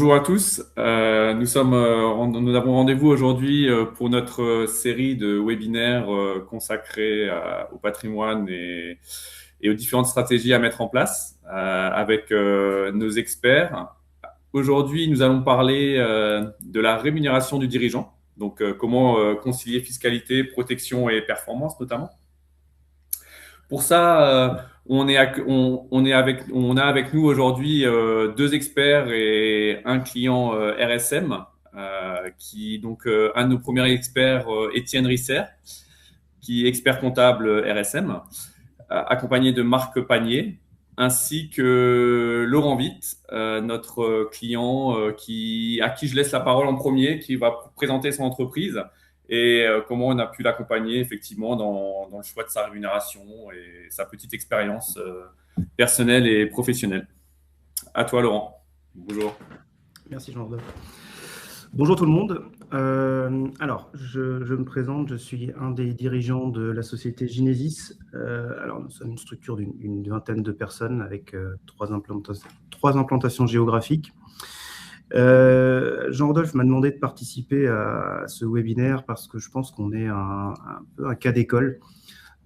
Bonjour à tous. Nous avons rendez-vous aujourd'hui pour notre série de webinaires consacrés au patrimoine et aux différentes stratégies à mettre en place avec nos experts. Aujourd'hui, nous allons parler de la rémunération du dirigeant, donc comment concilier fiscalité, protection et performance notamment. Pour ça, on a avec nous aujourd'hui deux experts et un client RSM, un de nos premiers experts, Étienne Risser, qui est expert comptable RSM, accompagné de Marc Panier, ainsi que Laurent Witt, notre client à qui je laisse la parole en premier, qui va présenter son entreprise et comment on a pu l'accompagner effectivement dans le choix de sa rémunération et sa petite expérience personnelle et professionnelle. À toi, Laurent. Bonjour. Merci Jean-Rodolphe. Bonjour tout le monde. Je me présente, je suis un des dirigeants de la société Ginesis. Nous sommes une structure d'une vingtaine de personnes avec trois implantations géographiques. Jean-Rodolphe m'a demandé de participer à ce webinaire parce que je pense qu'on est un peu un cas d'école,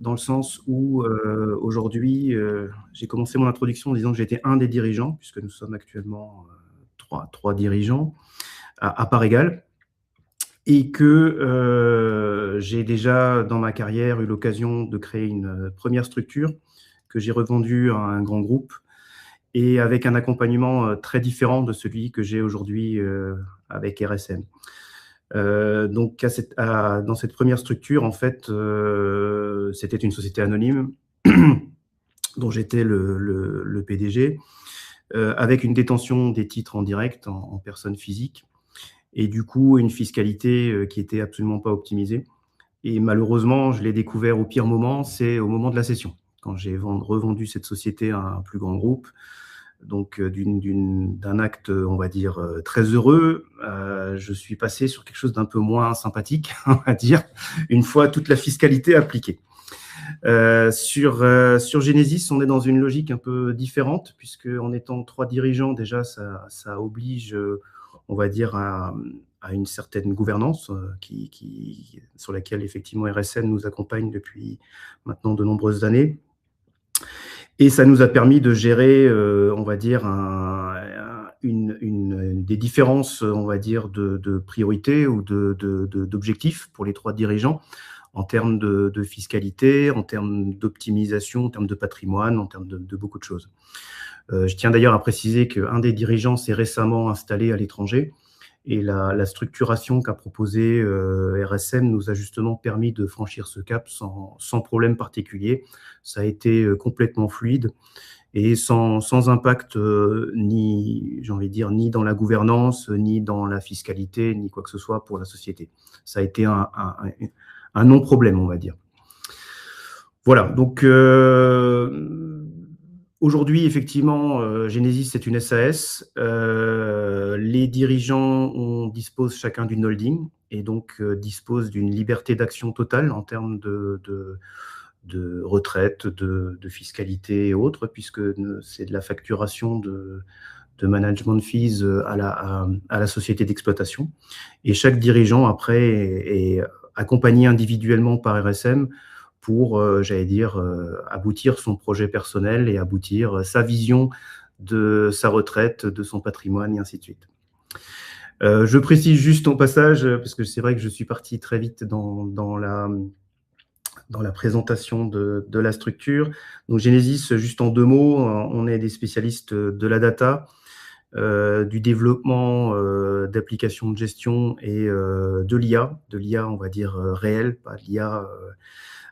dans le sens où aujourd'hui, j'ai commencé mon introduction en disant que j'étais un des dirigeants, puisque nous sommes actuellement trois dirigeants à part égale, et que j'ai déjà dans ma carrière eu l'occasion de créer une première structure que j'ai revendue à un grand groupe et avec un accompagnement très différent de celui que j'ai aujourd'hui avec RSM. Dans cette première structure, en fait, c'était une société anonyme dont j'étais le PDG, avec une détention des titres en direct en personne physique, et du coup une fiscalité qui était absolument pas optimisée. Et malheureusement, je l'ai découvert au pire moment, c'est au moment de la cession, quand j'ai revendu cette société à un plus grand groupe. Donc d'un acte, on va dire, très heureux, je suis passé sur quelque chose d'un peu moins sympathique, on va dire, une fois toute la fiscalité appliquée. Sur Genesis, on est dans une logique un peu différente, puisque en étant trois dirigeants, déjà, ça oblige, on va dire, à une certaine gouvernance sur laquelle, effectivement, RSM nous accompagne depuis maintenant de nombreuses années. Et ça nous a permis de gérer, on va dire, des différences, on va dire, de priorités ou d'objectifs pour les trois dirigeants, en termes de fiscalité, en termes d'optimisation, en termes de patrimoine, en termes de beaucoup de choses. Je tiens d'ailleurs à préciser qu'un des dirigeants s'est récemment installé à l'étranger, et la structuration qu'a proposée RSM nous a justement permis de franchir ce cap sans problème particulier. Ça a été complètement fluide et sans impact ni dans la gouvernance, ni dans la fiscalité, ni quoi que ce soit pour la société. Ça a été un non-problème, on va dire. Voilà, donc aujourd'hui, effectivement, Genesis, c'est une SAS. Les dirigeants disposent chacun d'une holding et donc disposent d'une liberté d'action totale en termes de retraite, de fiscalité et autres, puisque c'est de la facturation de management fees à la société d'exploitation. Et chaque dirigeant, après, est accompagné individuellement par RSM pour, aboutir son projet personnel et aboutir sa vision de sa retraite, de son patrimoine, et ainsi de suite. Je précise juste au passage, parce que c'est vrai que je suis parti très vite dans la présentation de la structure. Donc Genesis, juste en deux mots, on est des spécialistes de la data, du développement d'applications de gestion et de l'IA, on va dire réelle, pas de l'IA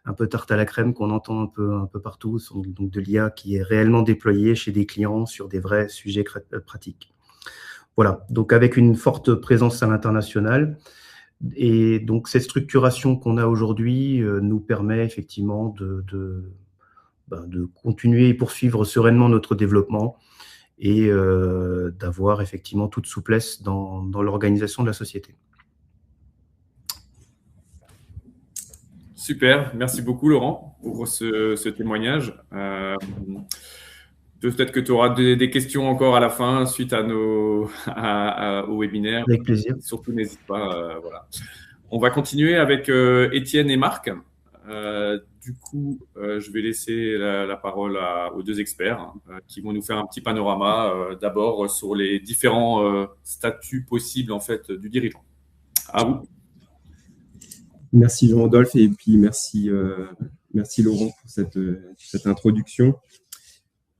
un peu tarte à la crème qu'on entend un peu partout, donc de l'IA qui est réellement déployée chez des clients sur des vrais sujets pratiques. Voilà, donc avec une forte présence à l'international. Et donc cette structuration qu'on a aujourd'hui nous permet effectivement de continuer et poursuivre sereinement notre développement et d'avoir effectivement toute souplesse dans l'organisation de la société. Super, merci beaucoup Laurent pour ce témoignage. Peut-être que tu auras des questions encore à la fin suite à au webinaire. Avec plaisir. Surtout, n'hésite pas. Voilà. On va continuer avec Étienne et Marc. Du coup, je vais laisser la parole aux deux experts qui vont nous faire un petit panorama d'abord sur les différents statuts possibles en fait du dirigeant. À vous. Merci Jean-Rodolphe et puis merci Laurent pour cette introduction.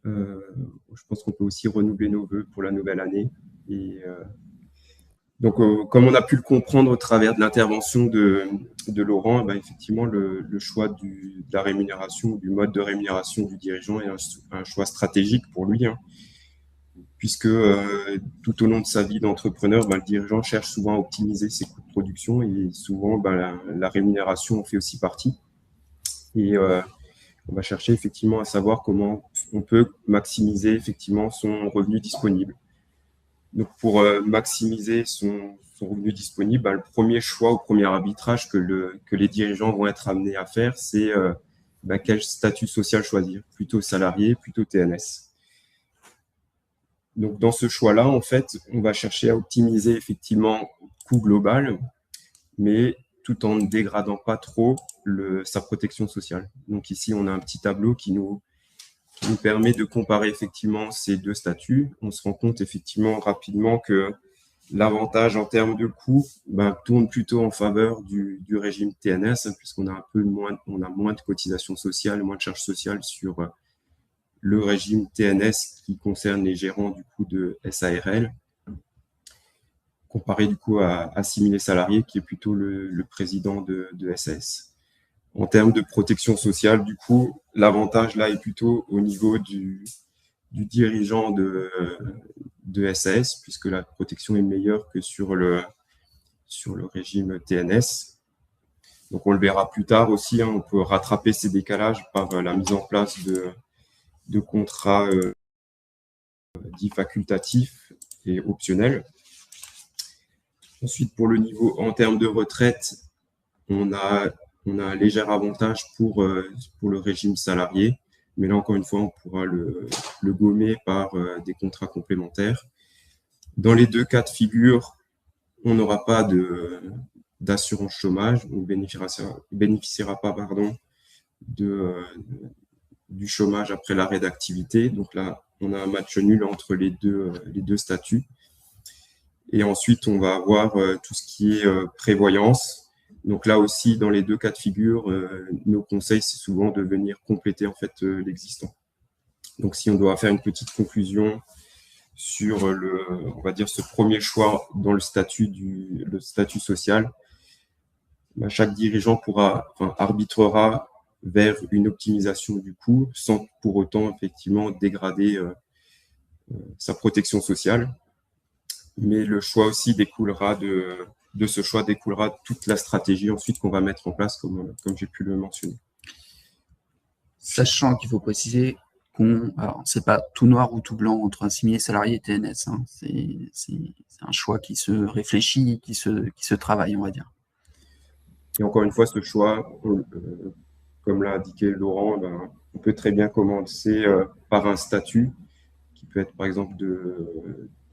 Je pense qu'on peut aussi renouveler nos vœux pour la nouvelle année. Et donc, comme on a pu le comprendre au travers de l'intervention de Laurent, effectivement, le choix de la rémunération, du mode de rémunération du dirigeant est un choix stratégique pour lui, puisque tout au long de sa vie d'entrepreneur, le dirigeant cherche souvent à optimiser ses coûts de production et souvent la rémunération en fait aussi partie. Et on va chercher effectivement à savoir comment on peut maximiser effectivement son revenu disponible. Donc pour maximiser son revenu disponible, le premier choix ou premier arbitrage que les dirigeants vont être amenés à faire, c'est quel statut social choisir, plutôt salarié, plutôt TNS. Donc dans ce choix-là, en fait, on va chercher à optimiser effectivement le coût global, mais tout en ne dégradant pas trop sa protection sociale. Donc ici, on a un petit tableau qui nous permet de comparer effectivement ces deux statuts. On se rend compte effectivement rapidement que l'avantage en termes de coût tourne plutôt en faveur du régime TNS, puisqu'on a moins de cotisations sociales, moins de charges sociales sur le régime TNS qui concerne les gérants du coup de SARL, comparé du coup à 6 000 salariés qui est plutôt le président de SAS. En termes de protection sociale, du coup, l'avantage là est plutôt au niveau du dirigeant de SAS, puisque la protection est meilleure que sur le régime TNS. Donc on le verra plus tard aussi, on peut rattraper ces décalages par la mise en place de contrats dits facultatifs et optionnels. Ensuite, pour le niveau en termes de retraite, on a un léger avantage pour le régime salarié, mais là, encore une fois, on pourra le gommer par des contrats complémentaires. Dans les deux cas de figure, on n'aura pas d'assurance chômage, on ne bénéficiera pas du chômage après l'arrêt d'activité. Donc là, on a un match nul entre les deux statuts. Et ensuite, on va avoir tout ce qui est prévoyance. Donc là aussi, dans les deux cas de figure, nos conseils, c'est souvent de venir compléter en fait l'existant. Donc si on doit faire une petite conclusion sur on va dire ce premier choix dans le statut social, chaque dirigeant arbitrera vers une optimisation du coût sans pour autant effectivement dégrader sa protection sociale. Mais le choix aussi découlera de ce choix découlera toute la stratégie ensuite qu'on va mettre en place, comme j'ai pu le mentionner. Sachant qu'il faut préciser alors c'est pas tout noir ou tout blanc entre assimilé salarié et TNS. C'est un choix qui se réfléchit, qui se travaille, on va dire. Et encore une fois, ce choix, comme l'a indiqué Laurent, on peut très bien commencer par un statut qui peut être par exemple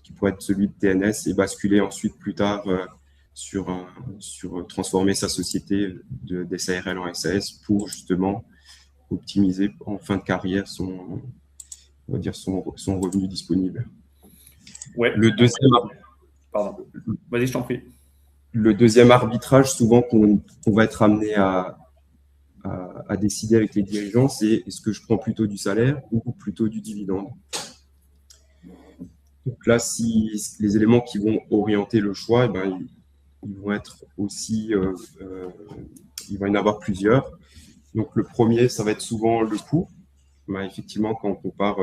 qui pourrait être celui de TNS et basculer ensuite plus tard sur transformer sa société de SARL en SAS pour justement optimiser en fin de carrière son revenu disponible. Ouais. Pardon. Vas-y, je t'en prie. Le deuxième arbitrage, souvent qu'on va être amené à décider avec les dirigeants, c'est est-ce que je prends plutôt du salaire ou plutôt du dividende. Donc là, si les éléments qui vont orienter le choix, ils vont être aussi, il va y en avoir plusieurs. Donc le premier, ça va être souvent le coût. Effectivement, quand on compare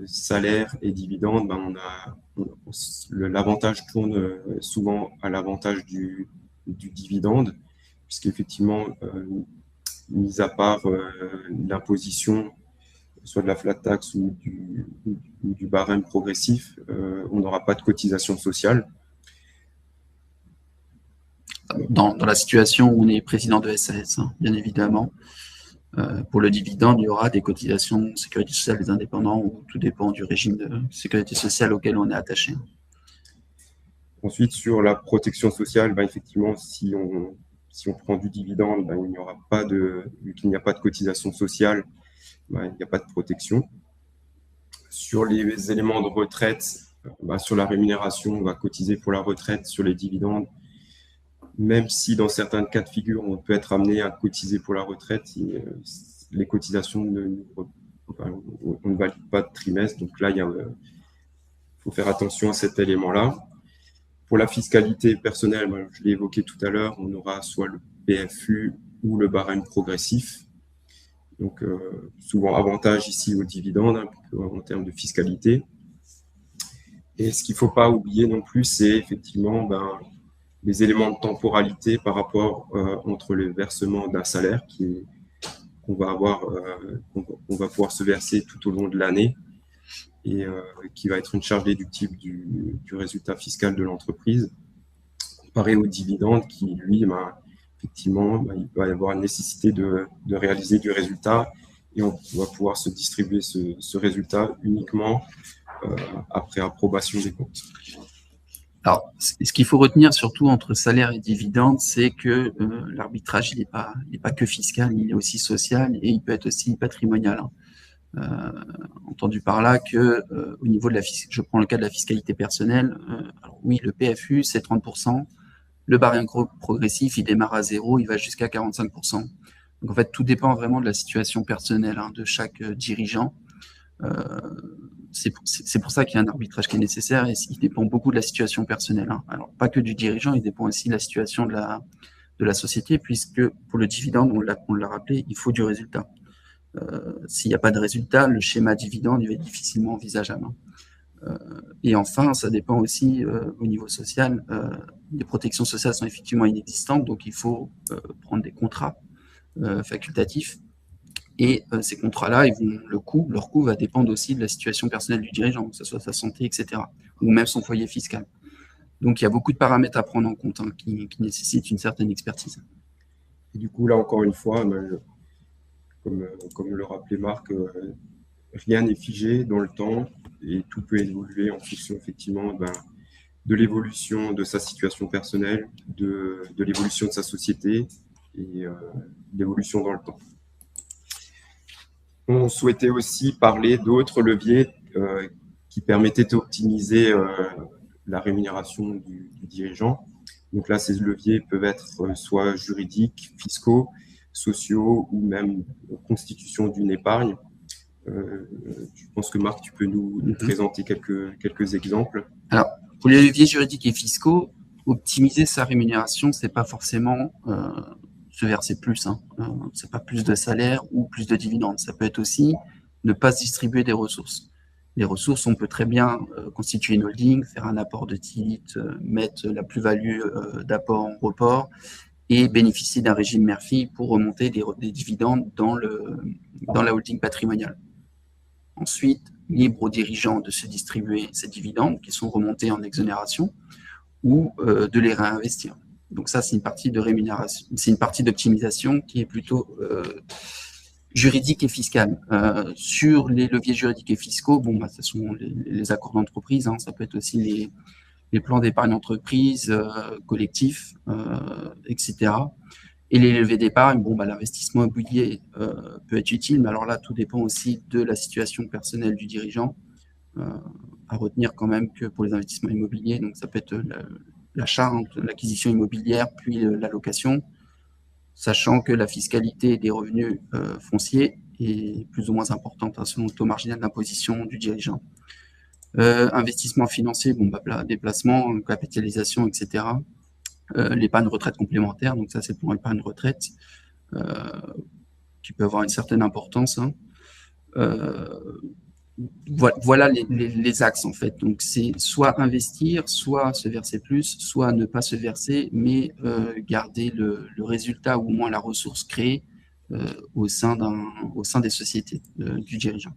salaire et dividende, l'avantage tourne souvent à l'avantage du dividende, puisqu'effectivement, mis à part l'imposition, soit de la flat tax ou du barème progressif, on n'aura pas de cotisation sociale. Dans la situation où on est président de SAS, bien évidemment. Pour le dividende, il y aura des cotisations de sécurité sociale des indépendants, ou tout dépend du régime de sécurité sociale auquel on est attaché. Ensuite, sur la protection sociale, effectivement, si on prend du dividende, il n'y aura pas vu qu'il n'y a pas de cotisation sociale, il n'y a pas de protection. Sur les éléments de retraite, sur la rémunération, on va cotiser pour la retraite. Sur les dividendes, même si dans certains cas de figure, on peut être amené à cotiser pour la retraite, les cotisations, on ne valide pas de trimestre. Donc là, il faut faire attention à cet élément-là. Pour la fiscalité personnelle, je l'ai évoqué tout à l'heure, on aura soit le PFU ou le barème progressif. Donc, souvent avantage ici aux dividendes, en termes de fiscalité. Et ce qu'il ne faut pas oublier non plus, c'est effectivement les éléments de temporalité par rapport entre le versement d'un salaire qu'on va pouvoir se verser tout au long de l'année et qui va être une charge déductible du résultat fiscal de l'entreprise, comparé au dividende qui, lui, effectivement, il va y avoir une nécessité de réaliser du résultat et on va pouvoir se distribuer ce résultat uniquement après approbation des comptes. Alors, ce qu'il faut retenir surtout entre salaire et dividende, c'est que l'arbitrage, il n'est pas que fiscal, il est aussi social et il peut être aussi patrimonial. Entendu par là que au niveau de je prends le cas de la fiscalité personnelle, alors oui, le PFU, c'est 30%, le barème progressif, il démarre à 0, il va jusqu'à 45%. Donc en fait, tout dépend vraiment de la situation personnelle de chaque dirigeant. C'est pour ça qu'il y a un arbitrage qui est nécessaire et il dépend beaucoup de la situation personnelle. Alors, pas que du dirigeant, il dépend aussi de la situation de la société, puisque pour le dividende, on l'a rappelé, il faut du résultat. S'il n'y a pas de résultat, le schéma dividende il va être difficilement envisageable. Et enfin, ça dépend aussi au niveau social. Les protections sociales sont effectivement inexistantes, donc il faut prendre des contrats facultatifs. Et ces contrats-là, leur coût va dépendre aussi de la situation personnelle du dirigeant, que ce soit sa santé, etc., ou même son foyer fiscal. Donc, il y a beaucoup de paramètres à prendre en compte qui nécessitent une certaine expertise. Et du coup, là, encore une fois, comme le rappelait Marc, rien n'est figé dans le temps et tout peut évoluer en fonction, effectivement, de l'évolution de sa situation personnelle, de l'évolution de sa société et l'évolution dans le temps. On souhaitait aussi parler d'autres leviers qui permettaient d'optimiser la rémunération du dirigeant. Donc là, ces leviers peuvent être soit juridiques, fiscaux, sociaux ou même constitution d'une épargne. Je pense que Marc, tu peux nous présenter quelques exemples. Alors, pour les leviers juridiques et fiscaux, optimiser sa rémunération, c'est pas forcément se verser plus. C'est pas plus de salaire ou plus de dividendes. Ça peut être aussi ne pas se distribuer des ressources. Les ressources, on peut très bien constituer une holding, faire un apport de titres, mettre la plus-value d'apport en report et bénéficier d'un régime Murphy pour remonter des dividendes dans la holding patrimoniale. Ensuite, libre aux dirigeants de se distribuer ces dividendes qui sont remontés en exonération ou de les réinvestir. Donc ça, c'est une partie de rémunération, c'est une partie d'optimisation qui est plutôt juridique et fiscale. Sur les leviers juridiques et fiscaux, ce sont les accords d'entreprise, ça peut être aussi les plans d'épargne entreprise collectifs, etc. Et les leviers d'épargne, l'investissement immobilier peut être utile, mais alors là, tout dépend aussi de la situation personnelle du dirigeant. À retenir quand même que pour les investissements immobiliers, donc ça peut être l'achat, l'acquisition immobilière, puis la location, sachant que la fiscalité des revenus fonciers est plus ou moins importante selon le taux marginal d'imposition du dirigeant. Investissement financier, déplacement, capitalisation, etc. L'épargne retraite complémentaire, donc ça c'est pour l'épargne retraite, qui peut avoir une certaine importance. Voilà les axes en fait. Donc c'est soit investir, soit se verser plus, soit ne pas se verser, mais garder le résultat ou au moins la ressource créée au sein des sociétés du dirigeant.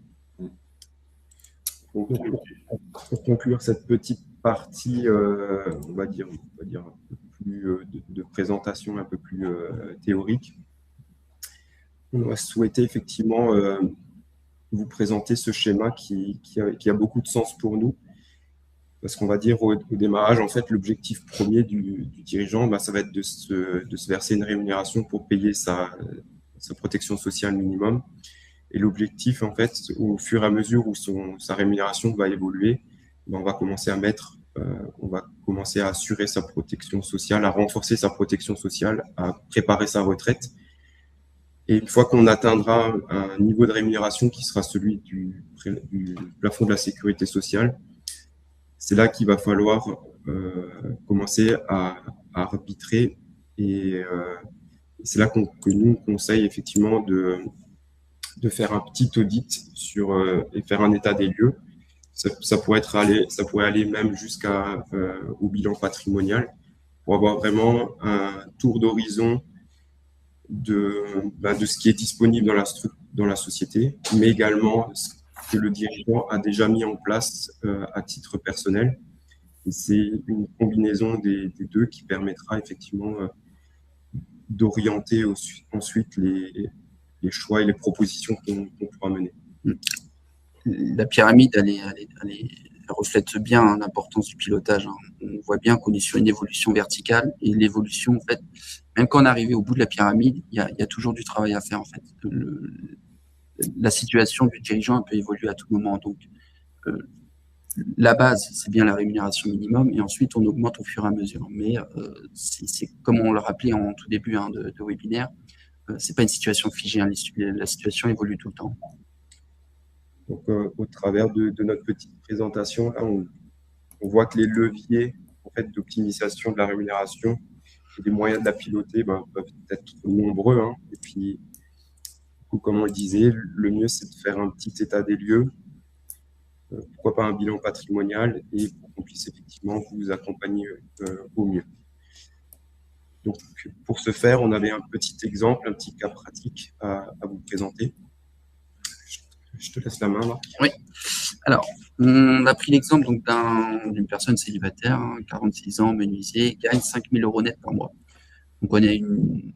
Pour conclure cette petite partie, on va dire un peu plus de présentation, un peu plus théorique. On aurait souhaité effectivement vous présenter ce schéma qui a beaucoup de sens pour nous. Parce qu'on va dire au démarrage, en fait, l'objectif premier du dirigeant, bah, ça va être de se verser une rémunération pour payer sa protection sociale minimum. Et l'objectif, en fait, au fur et à mesure où sa rémunération va évoluer, bah, on va commencer à assurer sa protection sociale, à renforcer sa protection sociale, à préparer sa retraite. Et une fois qu'on atteindra un niveau de rémunération qui sera celui du plafond de la sécurité sociale, c'est là qu'il va falloir commencer à arbitrer. Et c'est là que nous conseille effectivement de faire un petit audit et faire un état des lieux. Ça pourrait aller même au bilan patrimonial pour avoir vraiment un tour d'horizon de ce qui est disponible dans la société, mais également ce que le dirigeant a déjà mis en place à titre personnel. Et c'est une combinaison des deux qui permettra effectivement d'orienter ensuite les choix et les propositions qu'on pourra mener. La pyramide, elle reflète bien l'importance du pilotage. On voit bien qu'on est sur une évolution verticale et l'évolution, en fait, même quand on est arrivé au bout de la pyramide, il y a toujours du travail à faire, en fait. La situation du dirigeant peut évoluer à tout moment. Donc, la base, c'est bien la rémunération minimum et ensuite, on augmente au fur et à mesure. Mais c'est comme on le rappelait en tout début de webinaire, c'est pas une situation figée. La situation évolue tout le temps. Donc, au travers de notre petite présentation, là, on voit que les leviers en fait, d'optimisation de la rémunération et des moyens de la piloter peuvent être nombreux. Hein. Et puis, comme on le disait, le mieux, c'est de faire un petit état des lieux, pourquoi pas un bilan patrimonial, et pour qu'on puisse effectivement vous accompagner au mieux. Donc, pour ce faire, on avait un petit exemple, un petit cas pratique à vous présenter. Je te laisse la main, Marc. Oui. Alors, on a pris l'exemple d'une personne célibataire, 46 ans, menuisier, gagne 5 000 € net par mois. Donc, on a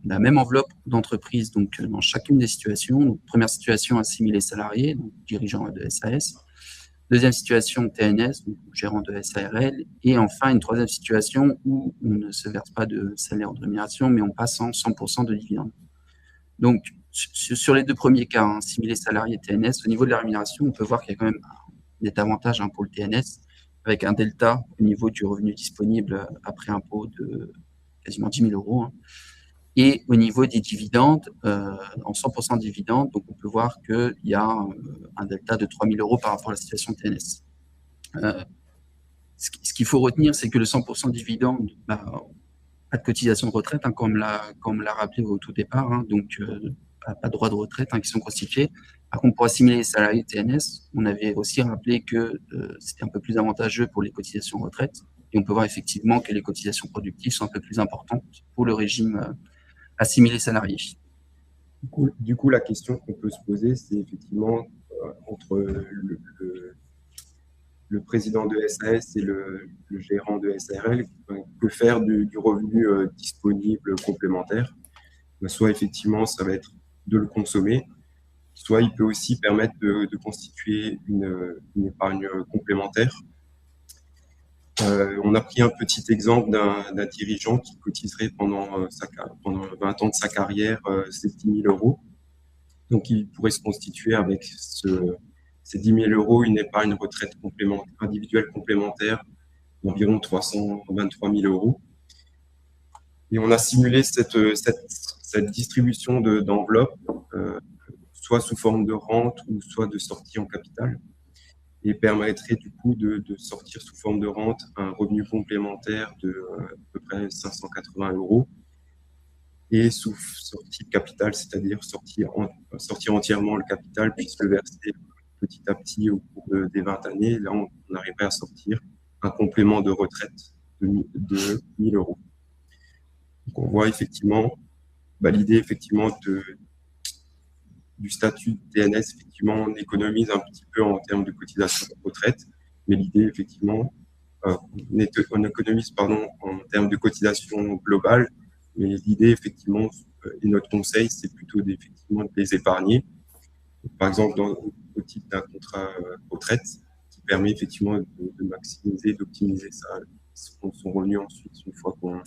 la même enveloppe d'entreprise dans chacune des situations. Donc, première situation, assimilé salarié, donc dirigeant de SAS. Deuxième situation, TNS, donc gérant de SARL. Et enfin, une troisième situation où on ne se verse pas de salaire de rémunération, mais on passe en 100% de dividendes. Donc, sur les deux premiers cas, assimilé salarié TNS, au niveau de la rémunération, on peut voir qu'il y a quand même des avantages pour le TNS, avec un delta au niveau du revenu disponible après impôt de quasiment 10 000 €. Et au niveau des dividendes, en 100% de dividendes, donc on peut voir qu'il y a un delta de 3 000 € par rapport à la situation TNS. Ce qu'il faut retenir, c'est que le 100% de dividendes, pas de cotisation de retraite, comme on l'a rappelé au tout départ, donc pas de droits de retraite qui sont constitués. Par contre, pour assimiler les salariés TNS, on avait aussi rappelé que c'était un peu plus avantageux pour les cotisations retraite. Et on peut voir effectivement que les cotisations productives sont un peu plus importantes pour le régime assimilé salarié. Du coup, la question qu'on peut se poser, c'est effectivement entre le président de SAS et le gérant de SARL, que faire du revenu disponible complémentaire. Soit effectivement, ça va être de le consommer, soit il peut aussi permettre de constituer une épargne complémentaire. On a pris un petit exemple d'un dirigeant qui cotiserait pendant 20 ans de sa carrière ces 10 000 €. Donc, il pourrait se constituer avec ces 10 000 € une épargne retraite individuelle complémentaire d'environ 323 000 €. Et on a simulé cette distribution d'enveloppes, soit sous forme de rente ou soit de sortie en capital, et permettrait du coup de sortir sous forme de rente un revenu complémentaire de à peu près 580 €, et sous sortie de capital, c'est-à-dire sortir entièrement le capital, puis se le verser petit à petit au cours des 20 années. Là, on arriverait à sortir un complément de retraite de 1 000 €. Donc, on voit effectivement l'idée effectivement du statut de TNS, effectivement, on économise un petit peu en termes de cotisation de retraite, mais l'idée, effectivement, on économise en termes de cotisation globale, mais l'idée, effectivement, et notre conseil, c'est plutôt effectivement de les épargner. Par exemple, au titre d'un contrat retraite, qui permet effectivement de maximiser, d'optimiser son revenu ensuite, une fois qu'on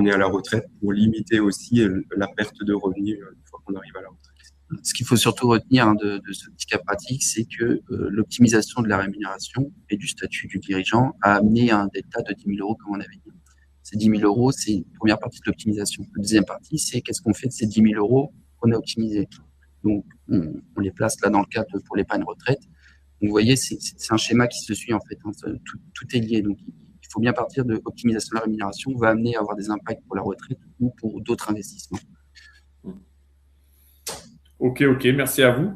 est à la retraite, pour limiter aussi la perte de revenus une fois qu'on arrive à la retraite. Ce qu'il faut surtout retenir de ce petit cas pratique, c'est que l'optimisation de la rémunération et du statut du dirigeant a amené à un delta de 10 000 euros, comme on avait dit. Ces 10 000 euros, c'est une première partie de l'optimisation. La deuxième partie, c'est qu'est-ce qu'on fait de ces 10 000 euros qu'on a optimisés. Donc, on les place là dans le cadre pour l'épargne retraite. Donc, vous voyez, c'est un schéma qui se suit en fait. Hein, tout est lié. Donc, il faut bien partir de l'optimisation de la rémunération va amener à avoir des impacts pour la retraite ou pour d'autres investissements. Ok, merci à vous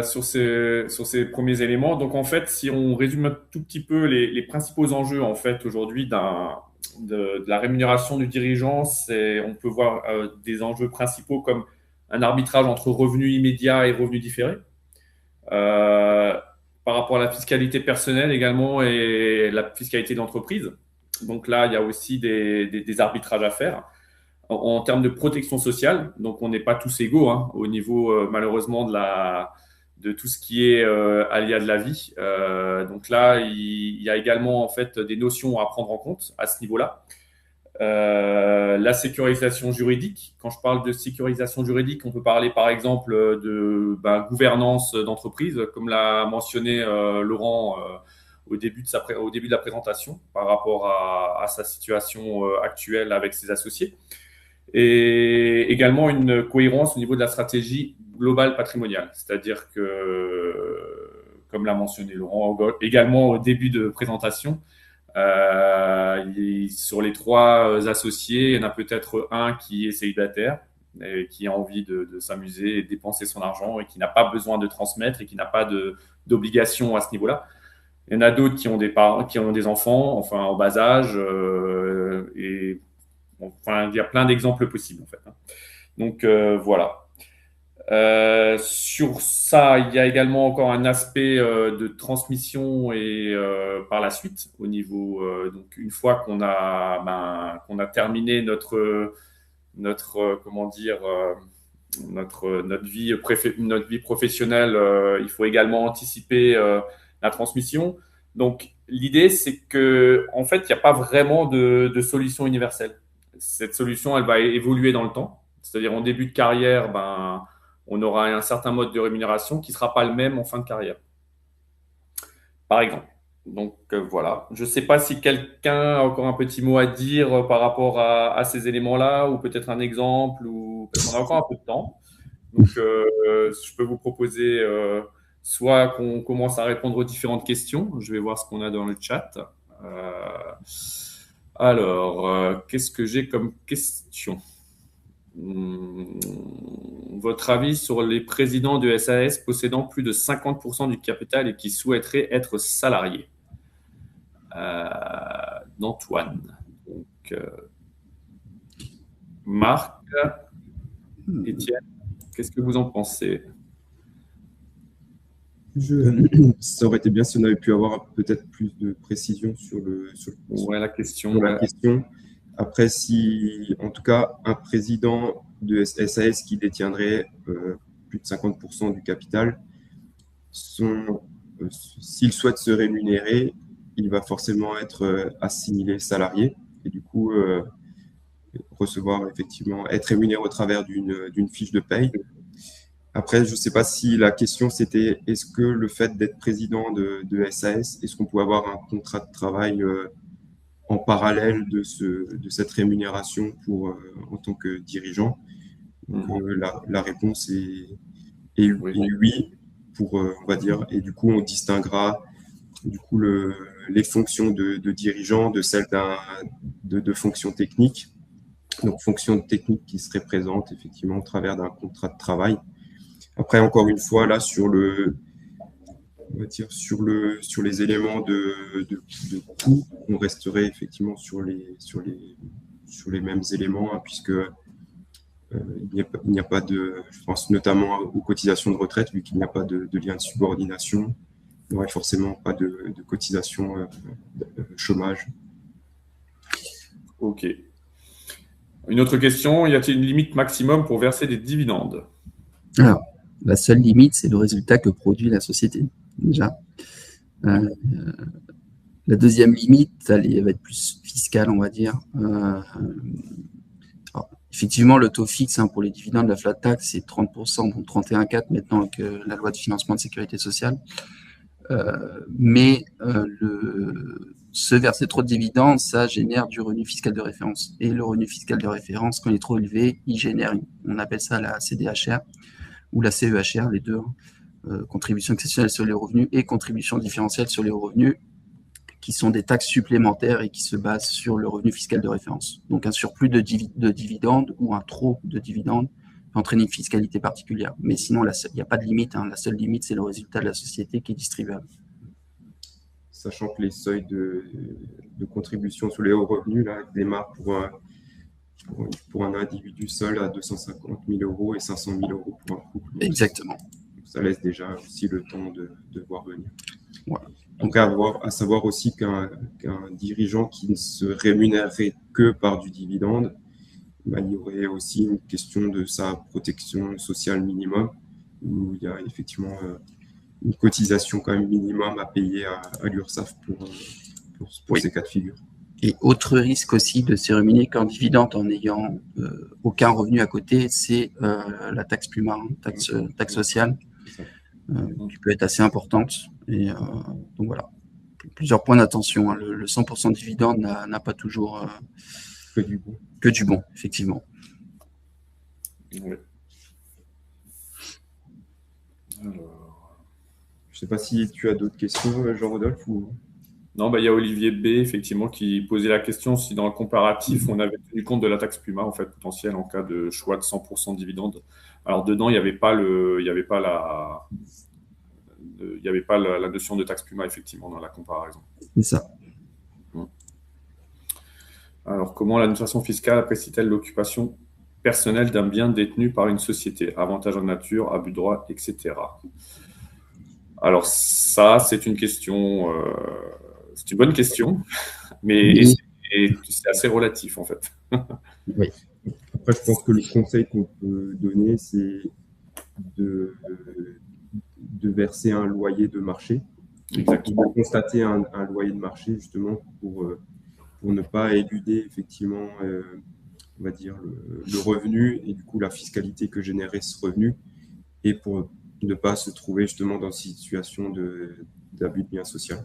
sur ces premiers éléments. Donc en fait, si on résume un tout petit peu les principaux enjeux en fait aujourd'hui de la rémunération du dirigeant, on peut voir des enjeux principaux comme un arbitrage entre revenus immédiats et revenus différés. Par rapport à la fiscalité personnelle également et la fiscalité d'entreprise. Donc là, il y a aussi des arbitrages à faire. En termes de protection sociale, donc on n'est pas tous égaux au niveau malheureusement de tout ce qui est aléa de la vie. Donc là, il y a également en fait des notions à prendre en compte à ce niveau-là. La sécurisation juridique. Quand je parle de sécurisation juridique, on peut parler par exemple de gouvernance d'entreprise, comme l'a mentionné Laurent au début de la présentation par rapport à sa situation actuelle avec ses associés. Et également une cohérence au niveau de la stratégie globale patrimoniale. C'est-à-dire que, comme l'a mentionné Laurent, également au début de présentation, sur les 3 associés, il y en a peut-être un qui est célibataire et qui a envie de s'amuser et de dépenser son argent et qui n'a pas besoin de transmettre et qui n'a pas d'obligation à ce niveau-là. Il y en a d'autres qui ont des parents, qui ont des enfants, enfin en bas âge, et enfin il y a plein d'exemples possibles en fait. Donc voilà. Sur ça, il y a également encore un aspect de transmission et par la suite au niveau donc une fois qu'on a terminé notre vie professionnelle, il faut également anticiper la transmission. Donc l'idée c'est que en fait il n'y a pas vraiment de solution universelle. Cette solution elle va évoluer dans le temps. C'est-à-dire en début de carrière, on aura un certain mode de rémunération qui ne sera pas le même en fin de carrière, par exemple. Donc voilà. Je ne sais pas si quelqu'un a encore un petit mot à dire par rapport à ces éléments-là, ou peut-être un exemple, ou on a encore un peu de temps. Donc je peux vous proposer soit qu'on commence à répondre aux différentes questions. Je vais voir ce qu'on a dans le chat. Alors, qu'est-ce que j'ai comme question ? Votre avis sur les présidents de SAS possédant plus de 50% du capital et qui souhaiteraient être salariés. D'Antoine. Donc, Marc, Étienne, qu'est-ce que vous en pensez ? Ça aurait été bien si on avait pu avoir peut-être plus de précision sur la question. Sur la question. Après, si, en tout cas, un président de SAS qui détiendrait plus de 50% du capital, s'il souhaite se rémunérer, il va forcément être assimilé salarié et du coup recevoir effectivement, être rémunéré au travers d'une fiche de paye. Après, je ne sais pas si la question c'était est-ce que le fait d'être président de SAS, est-ce qu'on peut avoir un contrat de travail en parallèle de cette rémunération en tant que dirigeant. Donc, la réponse est oui, on va dire. Et du coup, on distinguera du coup les fonctions de dirigeant de celles de fonctions techniques. Donc, fonctions techniques qui seraient présentes effectivement au travers d'un contrat de travail. Après, encore une fois, là, sur les éléments de coût, on resterait effectivement sur les mêmes éléments, puisque il n'y a pas je pense notamment aux cotisations de retraite, vu qu'il n'y a pas de lien de subordination, il n'y aurait forcément pas de cotisation chômage. Ok. Une autre question, y a-t-il une limite maximum pour verser des dividendes? Alors, la seule limite, c'est le résultat que produit la société, déjà. La deuxième limite, elle va être plus fiscale, on va dire. Alors, effectivement, le taux fixe pour les dividendes, la flat tax, c'est 30%, bon, 31,4 maintenant avec la loi de financement de sécurité sociale. Mais se verser trop de dividendes, ça génère du revenu fiscal de référence. Et le revenu fiscal de référence, quand il est trop élevé, il génère, on appelle ça la CDHR ou la CEHR, les deux, contribution exceptionnelle sur les revenus et contribution différentielle sur les revenus, qui sont des taxes supplémentaires et qui se basent sur le revenu fiscal de référence. Donc un surplus de dividendes ou un trop de dividendes peut entraîner une fiscalité particulière. Mais sinon, il n'y a pas de limite. La seule limite, c'est le résultat de la société qui est distribuable. Sachant que les seuils de contribution sur les hauts revenus là, démarrent pour un individu seul à 250 000 euros et 500 000 euros pour un couple. Exactement. Donc, ça laisse déjà aussi le temps de voir venir. Voilà. Donc, à savoir aussi qu'un dirigeant qui ne se rémunérerait que par du dividende, il y aurait aussi une question de sa protection sociale minimum, où il y a effectivement une cotisation quand même minimum à payer à l'URSSAF pour Oui. ces cas de figure. Et autre risque aussi de se rémunérer qu'en dividende en n'ayant aucun revenu à côté, c'est la taxe PUMA, taxe sociale, qui peut être assez importante. Et donc voilà, plusieurs points d'attention. Le 100% de dividende n'a pas toujours que du bon, effectivement. Oui. Alors... Je ne sais pas si tu as d'autres questions, Jean-Rodolphe ou... Non, il y a Olivier B, effectivement, qui posait la question si dans le comparatif, on avait tenu compte de la taxe PUMA, en fait, potentielle en cas de choix de 100% de dividende. Alors, dedans, il n'y avait pas la notion de taxe PUMA, effectivement, dans la comparaison. C'est ça. Alors, comment l'administration fiscale apprécie-t-elle l'occupation personnelle d'un bien détenu par une société? Avantages en nature, abus de droit, etc. Alors, ça, c'est une question... c'est une bonne question, mais Oui. c'est assez relatif, en fait. Oui. Après, je pense que le conseil qu'on peut donner, c'est de verser un loyer de marché. Exactement. De constater un loyer de marché, justement, pour ne pas éluder, effectivement, on va dire, le revenu et du coup la fiscalité que générait ce revenu, et pour ne pas se trouver justement dans une situation d'abus de bien social.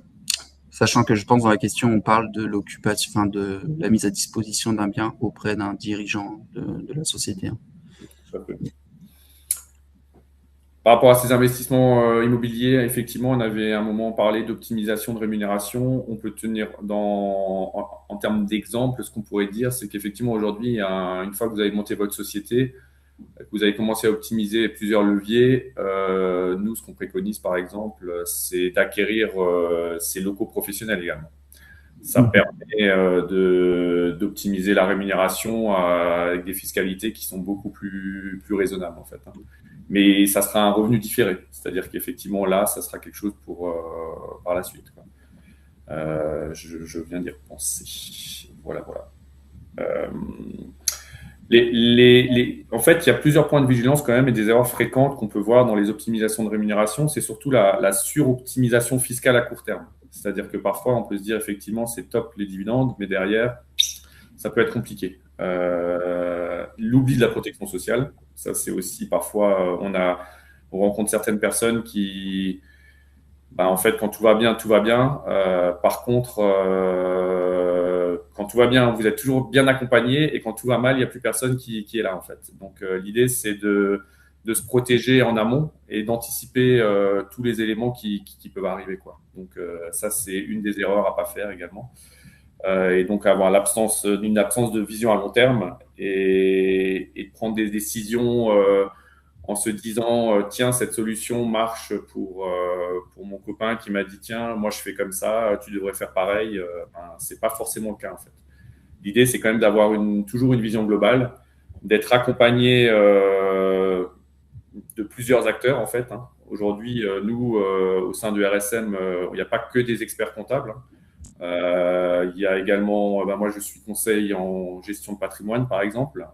Sachant que je pense dans la question, on parle de l'occupation, de la mise à disposition d'un bien auprès d'un dirigeant de la société. Par rapport à ces investissements immobiliers, effectivement, on avait à un moment parlé d'optimisation de rémunération. On peut tenir en termes d'exemple, ce qu'on pourrait dire, c'est qu'effectivement, aujourd'hui, une fois que vous avez monté votre société, que vous avez commencé à optimiser plusieurs leviers, nous, ce qu'on préconise, par exemple, c'est d'acquérir ces locaux professionnels également. Ça permet d'optimiser la rémunération avec des fiscalités qui sont beaucoup plus raisonnables, en fait. Mais ça sera un revenu différé. C'est-à-dire qu'effectivement, là, ça sera quelque chose par la suite, quoi. Je viens d'y repenser. Voilà. En fait, il y a plusieurs points de vigilance quand même et des erreurs fréquentes qu'on peut voir dans les optimisations de rémunération. C'est surtout la suroptimisation fiscale à court terme. C'est-à-dire que parfois, on peut se dire effectivement, c'est top les dividendes, mais derrière, ça peut être compliqué. L'oubli de la protection sociale, ça c'est aussi parfois, on rencontre certaines personnes qui, en fait, quand tout va bien, tout va bien. Par contre, quand tout va bien, vous êtes toujours bien accompagné, et quand tout va mal, il n'y a plus personne qui est là, en fait. Donc, l'idée, c'est de se protéger en amont et d'anticiper tous les éléments qui peuvent arriver, quoi. Donc, ça, c'est une des erreurs à ne pas faire également. Et donc, avoir une absence de vision à long terme et de prendre des décisions en se disant tiens, cette solution marche pour mon copain qui m'a dit tiens, moi je fais comme ça, tu devrais faire pareil. C'est pas forcément le cas, en fait. L'idée, c'est quand même d'avoir toujours une vision globale, d'être accompagné de plusieurs acteurs, en fait. Aujourd'hui, nous, au sein du RSM, il n'y a pas que des experts comptables. Il y a également, moi je suis conseil en gestion de patrimoine par exemple.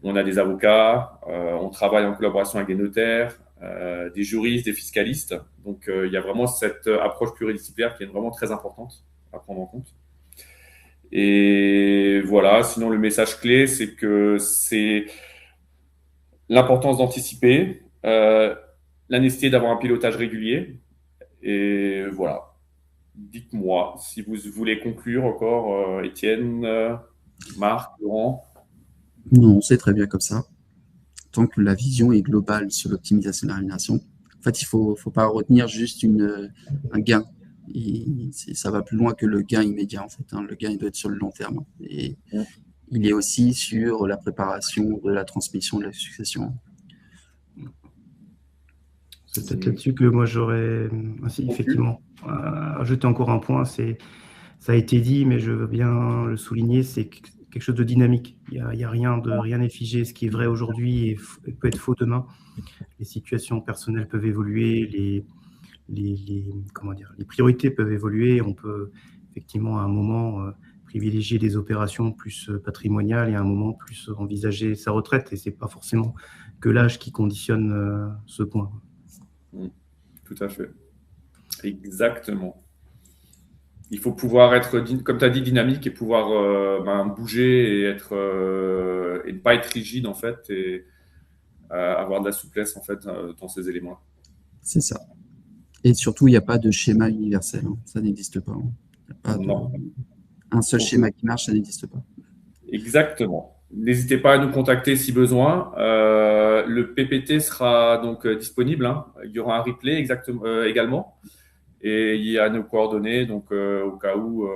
On a des avocats, on travaille en collaboration avec des notaires, des juristes, des fiscalistes. Donc il y a vraiment cette approche pluridisciplinaire qui est vraiment très importante à prendre en compte. Et voilà, sinon le message clé, c'est que c'est l'importance d'anticiper, la nécessité d'avoir un pilotage régulier. Et voilà. Dites-moi si vous voulez conclure encore, Étienne, Marc, Laurent. Non, c'est très bien comme ça. Tant que la vision est globale sur l'optimisation de la rémunération, en fait, il faut pas retenir juste un gain. Ça va plus loin que le gain immédiat, en fait. Hein. Le gain, il doit être sur le long terme. Et il est aussi sur la préparation de la transmission de la succession. C'est peut-être là-dessus que moi j'aurais effectivement ajouté encore un point. Ça a été dit, mais je veux bien le souligner, c'est quelque chose de dynamique. Il y a rien n'est figé. Ce qui est vrai aujourd'hui peut être faux demain. Les situations personnelles peuvent évoluer, les priorités peuvent évoluer. On peut effectivement à un moment privilégier des opérations plus patrimoniales et à un moment plus envisager sa retraite. Et c'est pas forcément que l'âge qui conditionne ce point. Tout à fait. Exactement. Il faut pouvoir être, comme tu as dit, dynamique et pouvoir bouger et ne pas être rigide en fait et avoir de la souplesse en fait dans ces éléments-là. C'est ça. Et surtout, il n'y a pas de schéma universel. Hein. Ça n'existe pas. Hein. Il n'y a pas un seul schéma qui marche, ça n'existe pas. Exactement. N'hésitez pas à nous contacter si besoin. Le PPT sera donc disponible. Hein. Il y aura un replay également. Et il y a nos coordonnées. Donc, au cas où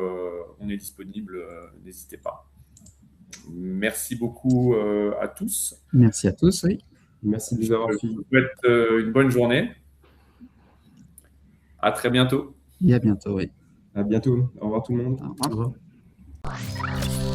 on est disponible, n'hésitez pas. Merci beaucoup à tous. Merci à tous, oui. Merci de nous avoir suivis. Je vous souhaite une bonne journée. À très bientôt. Et à bientôt, oui. À bientôt. Au revoir tout le monde. Au revoir. Au revoir.